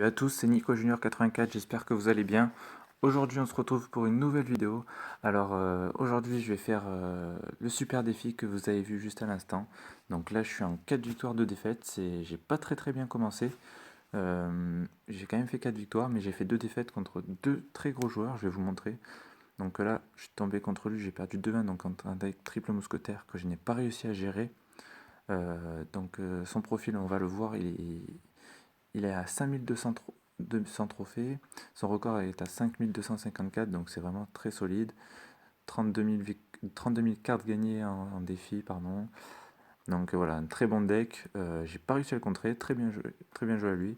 Salut à tous, c'est Nico Junior 84, j'espère que vous allez bien. Aujourd'hui on se retrouve pour une nouvelle vidéo. Alors aujourd'hui je vais faire le super défi que vous avez vu juste à l'instant. Donc là je suis en 4 victoires, 2 défaites, j'ai pas très bien commencé. J'ai quand même fait 4 victoires mais j'ai fait 2 défaites contre 2 très gros joueurs, je vais vous montrer. Donc là je suis tombé contre lui, j'ai perdu 2-1 donc contre un deck triple mousquetaire que je n'ai pas réussi à gérer. Son profil on va le voir, il est à 5200 trophées. Son record est à 5254, donc c'est vraiment très solide. 32 000 cartes gagnées en défi, pardon. Donc voilà, un très bon deck. J'ai pas réussi à le contrer, très bien joué à lui.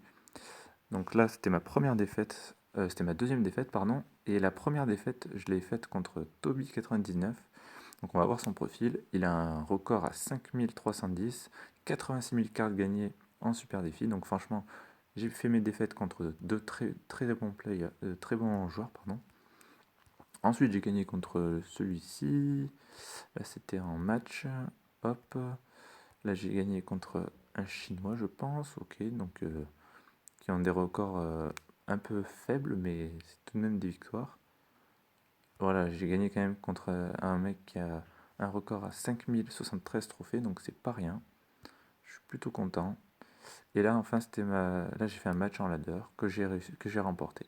Donc là, c'était ma première défaite, c'était ma deuxième défaite, pardon. Et la première défaite, je l'ai faite contre Toby99. Donc on va voir son profil. Il a un record à 5310, 86 000 cartes gagnées en super défi. Donc franchement, j'ai fait mes défaites contre deux très bons très bons joueurs, pardon. Ensuite, j'ai gagné contre celui-ci. Là, c'était en match. Hop. Là, j'ai gagné contre un Chinois, je pense. Ok, donc qui ont des records un peu faibles, mais c'est tout de même des victoires. Voilà, j'ai gagné quand même contre un mec qui a un record à 5073 trophées, donc c'est pas rien. Je suis plutôt content. Et là, enfin, là, j'ai fait un match en ladder que j'ai remporté.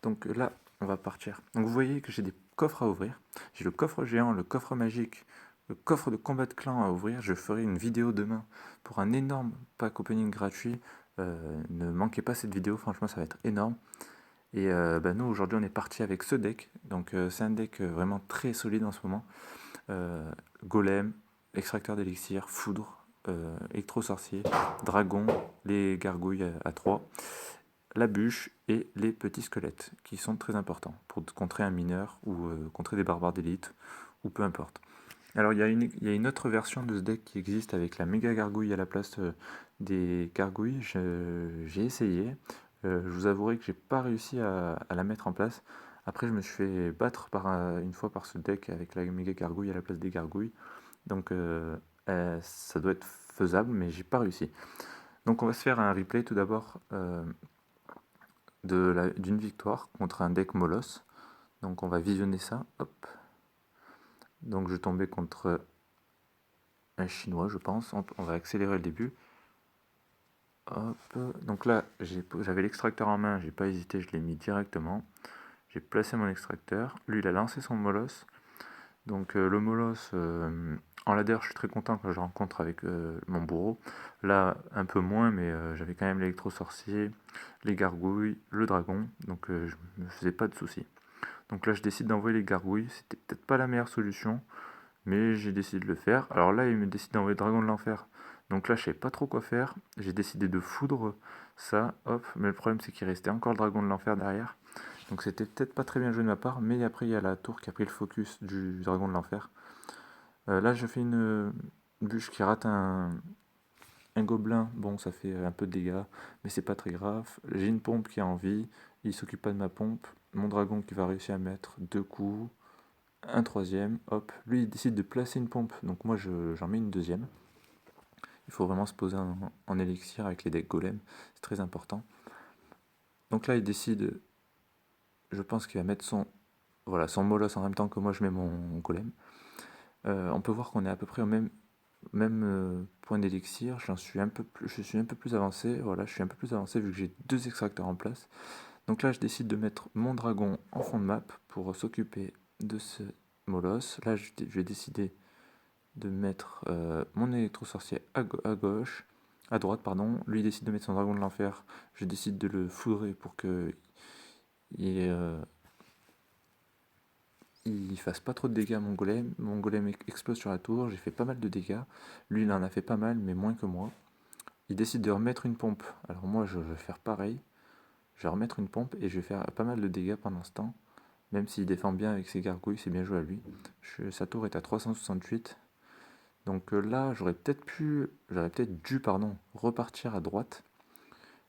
Donc là, on va partir. Donc vous voyez que j'ai des coffres à ouvrir. J'ai le coffre géant, le coffre magique, le coffre de combat de clan à ouvrir. Je ferai une vidéo demain pour un énorme pack opening gratuit. Ne manquez pas cette vidéo, franchement, ça va être énorme. Et nous, aujourd'hui, on est parti avec ce deck. Donc c'est un deck vraiment très solide en ce moment. Golem, extracteur d'élixir, foudre, électro-sorcier, dragon, les gargouilles à 3, la bûche et les petits squelettes, qui sont très importants pour contrer un mineur ou contrer des barbares d'élite, ou peu importe. Alors il y a une autre version de ce deck qui existe avec la méga gargouille à la place des gargouilles. J'ai essayé. Je vous avouerai que j'ai pas réussi à la mettre en place. Après, je me suis fait battre une fois par ce deck avec la méga gargouille à la place des gargouilles. Donc ça doit être faisable, mais j'ai pas réussi. Donc on va se faire un replay tout d'abord d'une victoire contre un deck Molos. Donc on va visionner ça. Hop. Donc je tombais contre un chinois, je pense. On va accélérer le début. Hop. Donc là, j'avais l'extracteur en main, j'ai pas hésité, je l'ai mis directement. J'ai placé mon extracteur. Lui, il a lancé son Molos. Donc le Molos, en ladder, je suis très content quand je rencontre avec mon bourreau. Là, un peu moins, mais j'avais quand même l'électro-sorcier, les gargouilles, le dragon. Donc je me faisais pas de soucis. Donc là, je décide d'envoyer les gargouilles. C'était peut-être pas la meilleure solution, mais j'ai décidé de le faire. Alors là, il me décide d'envoyer le dragon de l'enfer. Donc là, je savais pas trop quoi faire. J'ai décidé de foudre ça, hop. Mais le problème, c'est qu'il restait encore le dragon de l'enfer derrière. Donc c'était peut-être pas très bien joué de ma part, mais après il y a la tour qui a pris le focus du dragon de l'enfer. Là je fais une bûche qui rate un gobelin, bon ça fait un peu de dégâts, mais c'est pas très grave. J'ai une pompe qui a envie, il s'occupe pas de ma pompe. Mon dragon qui va réussir à mettre deux coups, un troisième, hop. Lui il décide de placer une pompe, donc moi j'en mets une deuxième. Il faut vraiment se poser en élixir avec les decks golem, c'est très important. Donc là il décide, je pense qu'il va mettre son molosse en même temps que moi je mets mon golem. On peut voir qu'on est à peu près au même point d'élixir. Je suis un peu plus avancé. Voilà, je suis un peu plus avancé vu que j'ai deux extracteurs en place. Donc là, je décide de mettre mon dragon en fond de map pour s'occuper de ce molosse. Là, je vais décider de mettre mon électro-sorcier à gauche, à droite, pardon. Lui décide de mettre son dragon de l'enfer. Je décide de le foudrer pour que il fasse pas trop de dégâts à mon golem. Mon golem explose sur la tour, j'ai fait pas mal de dégâts. Lui, il en a fait pas mal, mais moins que moi. Il décide de remettre une pompe. Alors moi, je vais faire pareil. Je vais remettre une pompe et je vais faire pas mal de dégâts pendant ce temps. Même s'il défend bien avec ses gargouilles, c'est bien joué à lui. Sa tour est à 368. Donc là, j'aurais peut-être dû, pardon, repartir à droite.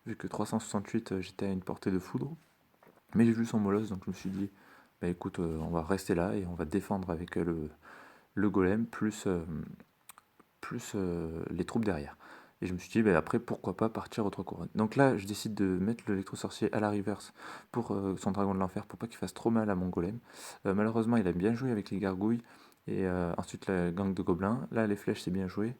Vu que 368, j'étais à une portée de foudre. Mais j'ai vu son molosse, donc je me suis dit, bah écoute, on va rester là et on va défendre avec le golem plus les troupes derrière. Et je me suis dit, bah, après, pourquoi pas partir aux 3 couronnes. Donc là, je décide de mettre l'électro-sorcier à la reverse pour son dragon de l'enfer, pour pas qu'il fasse trop mal à mon golem. Malheureusement, il a bien joué avec les gargouilles. Et ensuite, la gang de gobelins. Là, les flèches, c'est bien joué.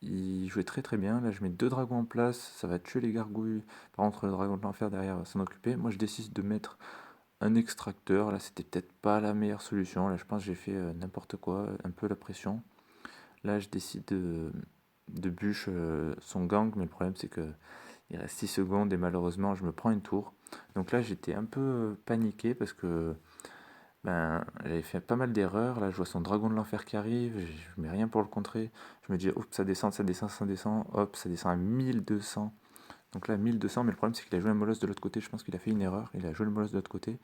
Il jouait très très bien. Là, je mets 2 dragons en place. Ça va tuer les gargouilles. Par contre, le dragon de l'enfer derrière va s'en occuper. Moi, je décide de mettre un extracteur. Là, c'était peut-être pas la meilleure solution. Là, je pense que j'ai fait n'importe quoi, un peu la pression. Là, je décide de bûche son gang, mais le problème c'est que il reste 6 secondes et malheureusement je me prends une tour. Donc là j'étais un peu paniqué parce que j'avais fait pas mal d'erreurs. Là je vois son dragon de l'enfer qui arrive, je mets rien pour le contrer. Je me dis hop, ça descend, ça descend, ça descend, hop, ça descend à 1200. Donc là 1200, mais le problème c'est qu'il a joué un molosse de l'autre côté. Je pense qu'il a fait une erreur, il a joué le molosse de l'autre côté.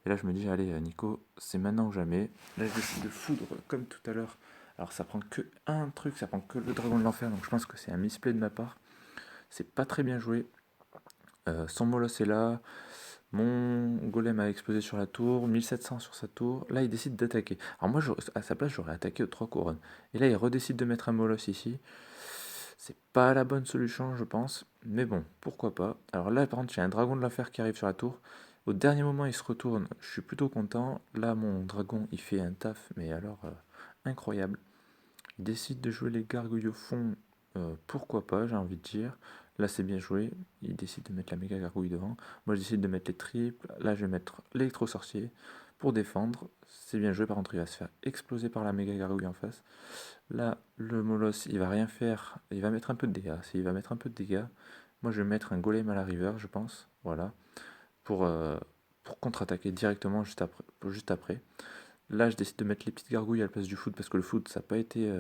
Et là je me dis allez Nico, c'est maintenant ou jamais. Là je décide de foudre comme tout à l'heure. Alors ça prend que un truc, ça prend que le dragon de l'enfer, donc je pense que c'est un misplay de ma part. C'est pas très bien joué. Son molosse est là. Mon golem a explosé sur la tour. 1700 sur sa tour. Là, il décide d'attaquer. Alors moi, à sa place, j'aurais attaqué aux 3 couronnes. Et là, il redécide de mettre un molosse ici. C'est pas la bonne solution, je pense. Mais bon, pourquoi pas. Alors là, par contre, j'ai un dragon de l'enfer qui arrive sur la tour. Au dernier moment, il se retourne. Je suis plutôt content. Là, mon dragon, il fait un taf, mais alors incroyable. Il décide de jouer les gargouilles au fond, pourquoi pas, j'ai envie de dire. Là, c'est bien joué. Il décide de mettre la méga gargouille devant. Moi, je décide de mettre les triples. Là, je vais mettre l'électro-sorcier pour défendre. C'est bien joué, par contre, il va se faire exploser par la méga gargouille en face. Là, le molosse, il va rien faire. Il va mettre un peu de dégâts. Il va mettre un peu de dégâts. Moi, je vais mettre un golem à la river, je pense. Voilà. Pour, euh, pour contre-attaquer directement juste après. Là, je décide de mettre les petites gargouilles à la place du foot parce que le foot, ça n'a pas été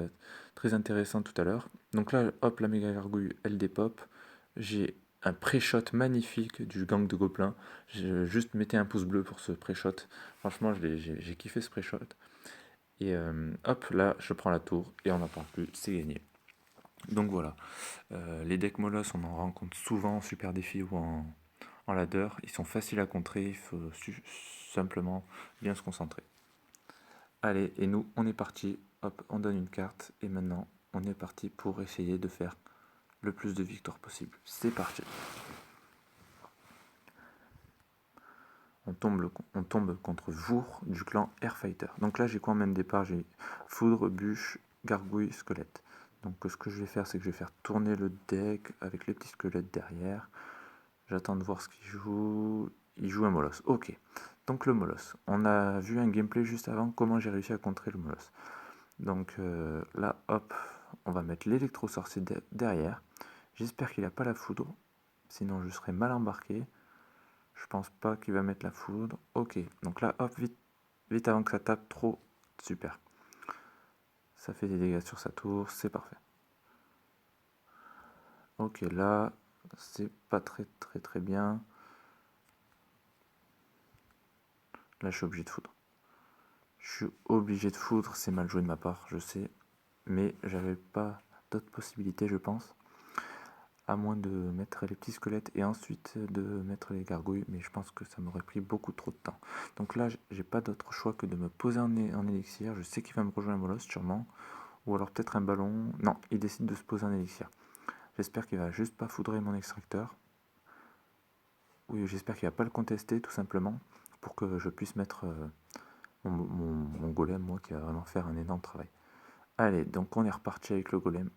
très intéressant tout à l'heure. Donc là, hop, la méga gargouille, elle dépop. J'ai un pré-shot magnifique du gang de gobelins. Juste mettez un pouce bleu pour ce pré-shot. Franchement, j'ai kiffé ce pré-shot. Et hop, là, je prends la tour et on n'en parle plus, c'est gagné. Donc voilà, les decks molosses, on en rencontre souvent en super défi ou en ladder. Ils sont faciles à contrer, il faut simplement bien se concentrer. Allez, et nous, on est parti. Hop, on donne une carte. Et maintenant, on est parti pour essayer de faire le plus de victoires possible. C'est parti. On tombe contre Vour du clan Airfighter. Donc là, j'ai quoi en même départ? J'ai Foudre, Bûche, Gargouille, Squelette. Donc ce que je vais faire, c'est que je vais faire tourner le deck avec les petits squelettes derrière. J'attends de voir ce qu'il joue. Il joue un molosse. Ok. Donc le molosse. On a vu un gameplay juste avant comment j'ai réussi à contrer le molosse. Donc là, hop, on va mettre l'électro-sorcier derrière. J'espère qu'il n'a pas la foudre, sinon je serai mal embarqué. Je pense pas qu'il va mettre la foudre. Ok, donc là, hop, vite, vite avant que ça tape trop. Super. Ça fait des dégâts sur sa tour, c'est parfait. Ok, là, c'est pas très bien. Là, je suis obligé de foudre. Je suis obligé de foudre, c'est mal joué de ma part, je sais. Mais j'avais pas d'autres possibilités, je pense. À moins de mettre les petits squelettes et ensuite de mettre les gargouilles, mais je pense que ça m'aurait pris beaucoup trop de temps. Donc là, j'ai pas d'autre choix que de me poser en élixir. Je sais qu'il va me rejoindre un molosse sûrement, ou alors peut-être un ballon. Non, il décide de se poser en élixir. J'espère qu'il va juste pas foudrer mon extracteur. Oui, j'espère qu'il va pas le contester tout simplement, pour que je puisse mettre mon golem, moi, qui va vraiment faire un énorme travail. Allez, donc on est reparti avec le golem.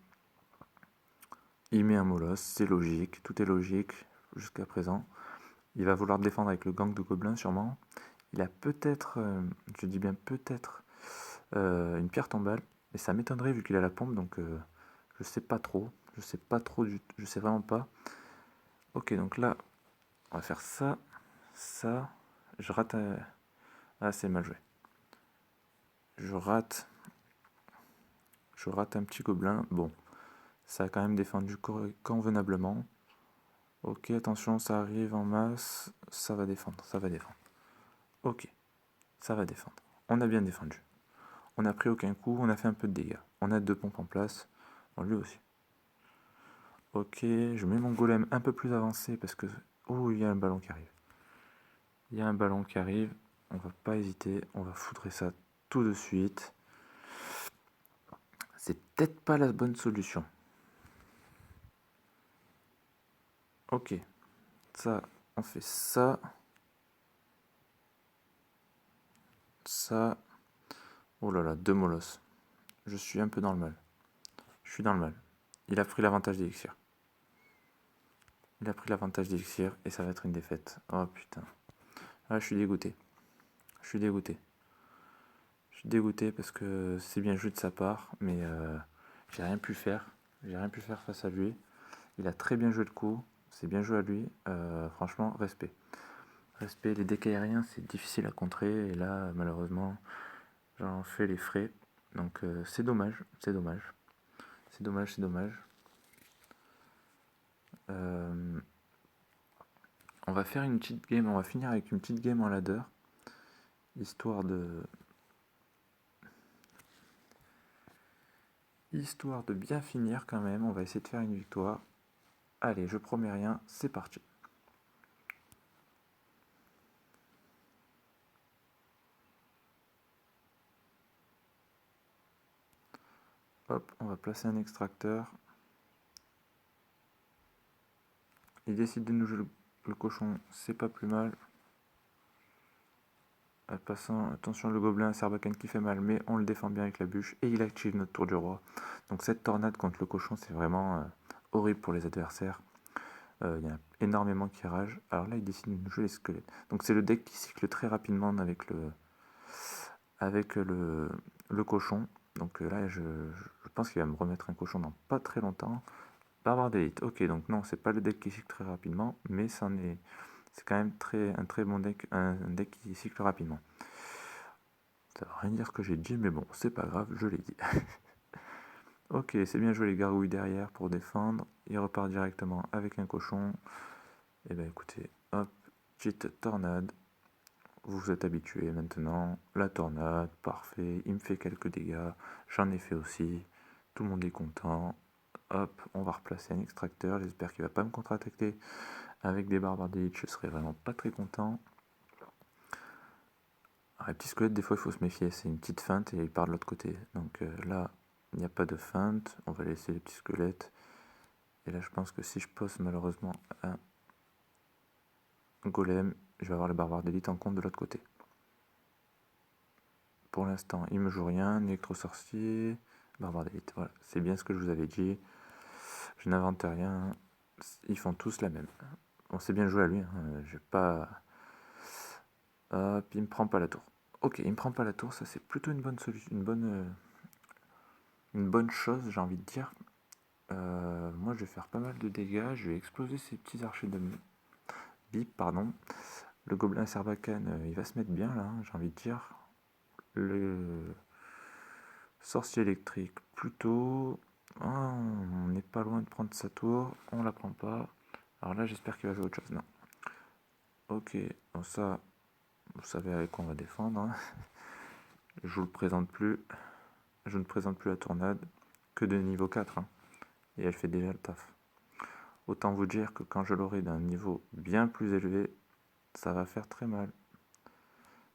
Il met un molosse, c'est logique, tout est logique jusqu'à présent. Il va vouloir défendre avec le gang de gobelins sûrement. Il a peut-être, je dis bien peut-être, une pierre tombale, mais ça m'étonnerait vu qu'il a la pompe, donc je sais pas trop. Je sais pas trop, je sais vraiment pas. Ok, donc là, on va faire ça, ça. Je rate. Ah, c'est mal joué. Je rate. Je rate un petit gobelin. Bon, ça a quand même défendu convenablement. Ok, attention, ça arrive en masse. Ça va défendre, ça va défendre. Ok, ça va défendre. On a bien défendu. On n'a pris aucun coup, on a fait un peu de dégâts. On a 2 pompes en place. Bon, lui aussi. Ok, je mets mon golem un peu plus avancé parce que... Oh, il y a un ballon qui arrive. Il y a un ballon qui arrive. On va pas hésiter. On va foudrer ça tout de suite. C'est peut-être pas la bonne solution. Ok, ça, on fait ça, ça. Oh là là, 2 molosses. Je suis un peu dans le mal. Je suis dans le mal. Il a pris l'avantage d'élixir. Il a pris l'avantage d'élixir et ça va être une défaite. Oh putain. Ah, je suis dégoûté. Je suis dégoûté. Je suis dégoûté parce que c'est bien joué de sa part, mais j'ai rien pu faire. J'ai rien pu faire face à lui. Il a très bien joué le coup. C'est bien joué à lui. Franchement, respect. Respect. Les decks aériens, c'est difficile à contrer. Et là, malheureusement, j'en fais les frais. Donc c'est dommage. C'est dommage. C'est dommage, c'est dommage. On va faire une petite game. On va finir avec une petite game en ladder. Histoire de bien finir quand même. On va essayer de faire une victoire. Allez, je promets rien. C'est parti. Hop, on va placer un extracteur. Il décide de nous jouer le cochon, c'est pas plus mal. Passant, attention, le gobelin Sarbacane qui fait mal, mais on le défend bien avec la bûche. Et il active notre tour du roi. Donc cette tornade contre le cochon, c'est vraiment horrible pour les adversaires. Il y en a énormément qui ragent. Alors là, il décide de nous jouer les squelettes. Donc c'est le deck qui cycle très rapidement avec le cochon. Donc là, je pense qu'il va me remettre un cochon dans pas très longtemps. Barbare d'élite, ok, donc non, c'est pas le deck qui cycle très rapidement, mais c'est quand même un très bon deck, un deck qui cycle rapidement. Ça veut rien dire ce que j'ai dit, mais bon, c'est pas grave, je l'ai dit. Ok, c'est bien joué les gargouilles derrière pour défendre. Il repart directement avec un cochon. Et ben écoutez, hop, petite tornade. Vous vous êtes habitués maintenant. La tornade, parfait. Il me fait quelques dégâts. J'en ai fait aussi. Tout le monde est content. Hop, on va replacer un extracteur. J'espère qu'il va pas me contre-attaquer avec des barbares d'élite. Je serais vraiment pas très content. Alors, les petits squelettes, des fois, il faut se méfier. C'est une petite feinte et il part de l'autre côté. Donc là, il n'y a pas de feinte. On va laisser les petits squelettes. Et là, je pense que si je pose malheureusement un golem, je vais avoir les barbares d'élite en compte de l'autre côté. Pour l'instant, il me joue rien. Électro-sorcier, barbare d'élite. Voilà, c'est bien ce que je vous avais dit. Je n'invente rien. Ils font tous la même. On sait bien jouer à lui. Hein. Je vais pas. Hop, il me prend pas la tour. Ok, il me prend pas la tour, ça c'est plutôt une bonne solution, une bonne chose, j'ai envie de dire. Moi, je vais faire pas mal de dégâts. Je vais exploser ces petits archers de bip, pardon. Le gobelin Sarbacane, il va se mettre bien là, hein, j'ai envie de dire. Le sorcier électrique, plutôt. Ah, on n'est pas loin de prendre sa tour. On la prend pas. Alors là, j'espère qu'il va jouer autre chose. Non. Ok, bon, ça, vous savez avec quoi on va défendre. Hein. Je vous le présente plus. Je ne présente plus la tornade que de niveau 4. Hein, et elle fait déjà le taf. Autant vous dire que quand je l'aurai d'un niveau bien plus élevé, ça va faire très mal.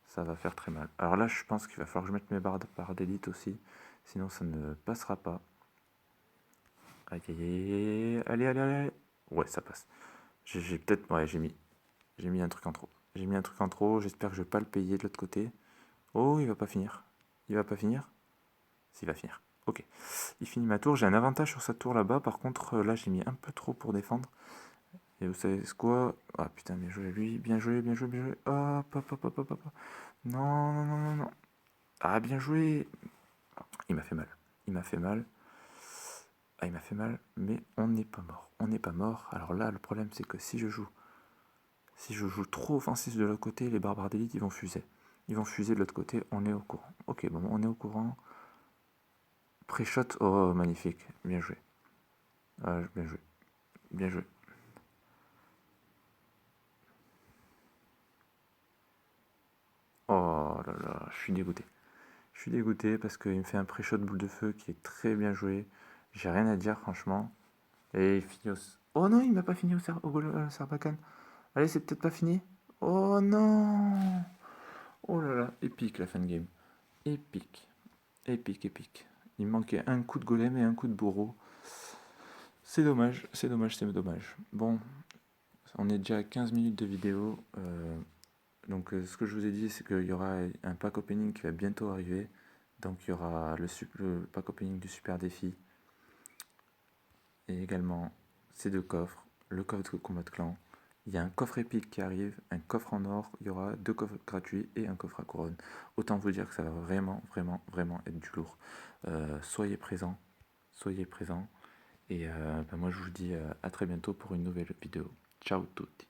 Ça va faire très mal. Alors là, je pense qu'il va falloir que je mette mes barres d'élite aussi. Sinon, ça ne passera pas. Aïe, aïe, aïe. Allez, allez, allez. Ouais, ça passe. J'ai peut-être... Ouais, j'ai mis un truc en trop. J'ai mis un truc en trop. J'espère que je vais pas le payer de l'autre côté. Oh, il va pas finir. Il va pas finir. S'il va finir. Ok. Il finit ma tour. J'ai un avantage sur sa tour là-bas. Par contre, là, j'ai mis un peu trop pour défendre. Et vous savez ce quoi? Ah putain, bien joué lui. Bien joué, bien joué, bien joué. Hop, hop, hop, hop, hop, hop. Non, non, non, non, non. Ah, bien joué. Il m'a fait mal. Il m'a fait mal. Ah, il m'a fait mal. Mais on n'est pas mort. On n'est pas mort. Alors là, le problème, c'est que si je joue trop offensif de l'autre côté, les barbares d'élite, ils vont fuser. Ils vont fuser de l'autre côté. On est au courant. Ok, bon, on est au courant. Pré-shot. Oh, magnifique. Bien joué. Ah, bien joué. Bien joué. Oh là là, je suis dégoûté. Je suis dégoûté parce qu'il me fait un pré-shot boule de feu qui est très bien joué. J'ai rien à dire, franchement. Et il finit au... Oh non, il m'a pas fini au Sarbacane. Allez, c'est peut-être pas fini. Oh non. Oh là là, épique la fin de game. Épique. Épique, épique. Il me manquait un coup de golem et un coup de bourreau. C'est dommage, c'est dommage, c'est dommage. Bon, On est déjà à 15 minutes de vidéo. Donc ce que je vous ai dit, c'est qu'il y aura un pack opening qui va bientôt arriver. Donc il y aura le pack opening du super défi. Et également ces deux coffres, le coffre de combat de clan. Il y a un coffre épique qui arrive, un coffre en or, il y aura 2 coffres gratuits et un coffre à couronne. Autant vous dire que ça va vraiment, vraiment, vraiment être du lourd. Soyez présents, soyez présents. Et moi je vous dis à très bientôt pour une nouvelle vidéo. Ciao tutti.